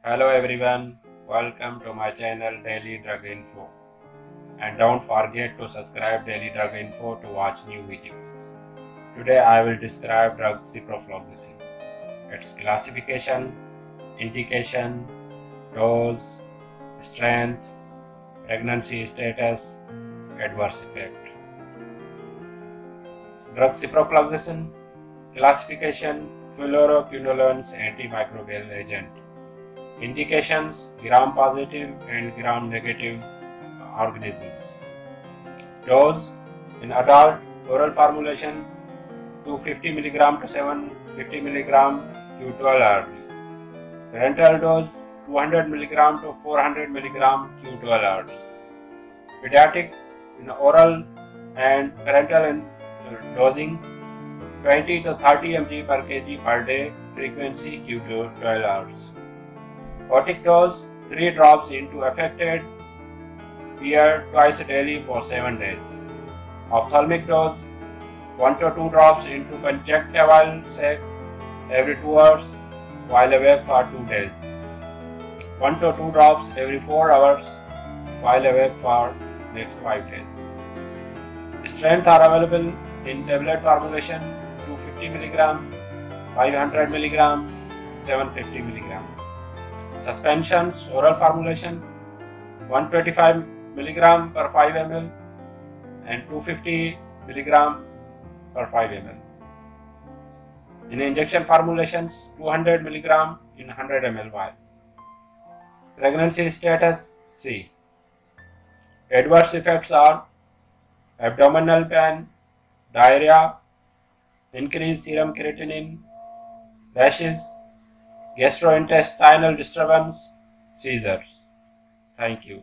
Hello everyone, welcome to my channel Daily Drug Info, and don't forget to subscribe Daily Drug Info to watch new videos. Today I will describe drug ciprofloxacin, its classification, indication, dose, strength, pregnancy status, adverse effect. Drug ciprofloxacin classification: fluoroquinolones antimicrobial agent. Indications: gram-positive and gram-negative organisms. Dose: in adult oral formulation 250 mg to 750 mg Q12 hourly. Parenteral dose 200 mg to 400 mg Q12 hours. Pediatric in oral and parenteral dosing 20 to 30 mg per kg per day, frequency Q12 hours. Photic dose 3 drops into affected ear twice daily for 7 days. Ophthalmic dose 1 to 2 drops into conjunctival sac every 2 hours while awake for 2 days. 1 to 2 drops every 4 hours while awake for next 5 days. Strength are available in tablet formulation 250 mg, 500 mg, 750 mg. Suspensions oral formulation 125 mg per 5 ml and 250 mg per 5 ml. In injection formulations 200 mg in 100 ml vial. Pregnancy status C. Adverse effects are abdominal pain, diarrhea, increased serum creatinine, rashes, gastrointestinal disturbance, seizures. Thank you.